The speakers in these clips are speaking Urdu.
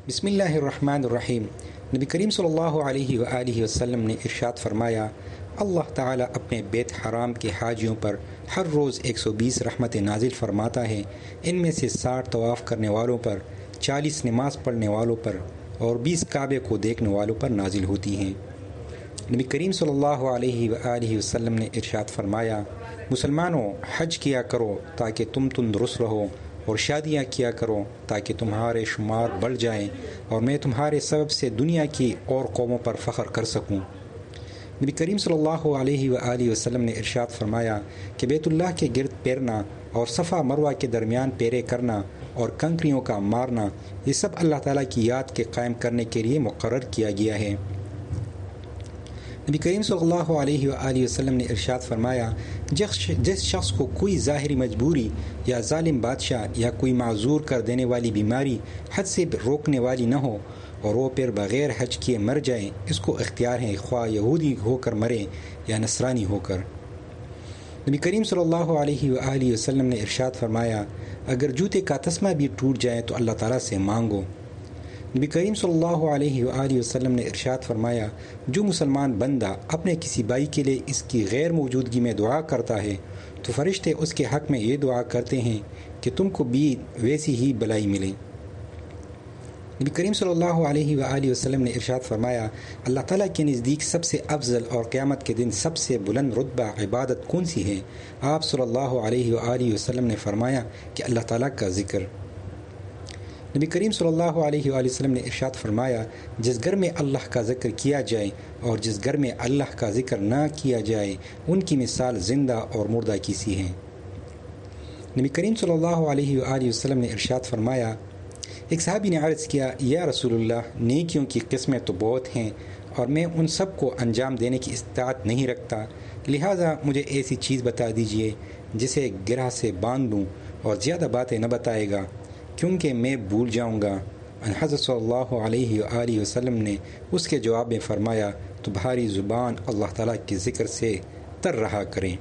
بسم اللہ الرحمن الرحیم۔ نبی کریم صلی اللہ علیہ وآلہ وسلم نے ارشاد فرمایا، اللہ تعالیٰ اپنے بیت حرام کے حاجیوں پر ہر روز 120 رحمتیں نازل فرماتا ہے۔ ان میں سے 60 طواف کرنے والوں پر، 40 نماز پڑھنے والوں پر اور 20 کعبے کو دیکھنے والوں پر نازل ہوتی ہیں۔ نبی کریم صلی اللہ علیہ وآلہ وسلم نے ارشاد فرمایا، مسلمانوں حج کیا کرو تاکہ تم تندرست رہو، اور شادیاں کیا کرو تاکہ تمہارے شمار بڑھ جائیں اور میں تمہارے سبب سے دنیا کی اور قوموں پر فخر کر سکوں۔ نبی کریم صلی اللہ علیہ وآلہ وسلم نے ارشاد فرمایا کہ بیت اللہ کے گرد پھرنا اور صفا مروہ کے درمیان پھیرے کرنا اور کنکریوں کا مارنا، یہ سب اللہ تعالیٰ کی یاد کے قائم کرنے کے لیے مقرر کیا گیا ہے۔ نبی کریم صلی اللہ علیہ وآلہ وسلم نے ارشاد فرمایا، جس شخص کو کوئی ظاہری مجبوری یا ظالم بادشاہ یا کوئی معذور کر دینے والی بیماری حج سے روکنے والی نہ ہو اور وہ پھر بغیر حج کیے مر جائے، اس کو اختیار ہے خواہ یہودی ہو کر مرے یا نصرانی ہو کر۔ نبی کریم صلی اللہ علیہ وآلہ وسلم نے ارشاد فرمایا، اگر جوتے کا تسمہ بھی ٹوٹ جائے تو اللہ تعالیٰ سے مانگو۔ نبی کریم صلی اللہ علیہ وآلہ وسلم نے ارشاد فرمایا، جو مسلمان بندہ اپنے کسی بھائی کے لیے اس کی غیر موجودگی میں دعا کرتا ہے تو فرشتے اس کے حق میں یہ دعا کرتے ہیں کہ تم کو بھی ویسی ہی بلائی ملے۔ نبی کریم صلی اللہ علیہ وآلہ وسلم نے ارشاد فرمایا، اللہ تعالیٰ کے نزدیک سب سے افضل اور قیامت کے دن سب سے بلند رتبہ عبادت کون سی ہے؟ آپ صلی اللہ علیہ وآلہ وسلم نے فرمایا کہ اللہ تعالیٰ کا ذکر۔ نبی کریم صلی اللہ علیہ وآلہ وسلم نے ارشاد فرمایا، جس گھر میں اللہ کا ذکر کیا جائے اور جس گھر میں اللہ کا ذکر نہ کیا جائے، ان کی مثال زندہ اور مردہ کی سی ہے۔ نبی کریم صلی اللہ علیہ وآلہ وسلم نے ارشاد فرمایا، ایک صحابی نے عرض کیا، یا رسول اللہ، نیکیوں کی قسمیں تو بہت ہیں اور میں ان سب کو انجام دینے کی استطاعت نہیں رکھتا، لہٰذا مجھے ایسی چیز بتا دیجئے جسے گرہ سے باندھ دوں اور زیادہ باتیں نہ بتائے گا کیونکہ میں بھول جاؤں گا۔ حضرت صلی اللہ علیہ وآلہ وسلم نے اس کے جواب میں فرمایا، تمہاری زبان اللہ تعالیٰ کے ذکر سے تر رہا کریں۔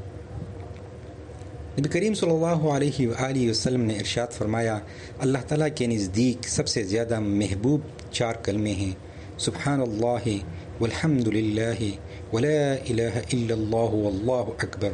نبی کریم صلی اللہ علیہ وآلہ وسلم نے ارشاد فرمایا، اللہ تعالیٰ کے نزدیک سب سے زیادہ محبوب 4 کلمے ہیں، سبحان اللہ والحمد للہ ولا الہ الا اللہ واللہ اکبر۔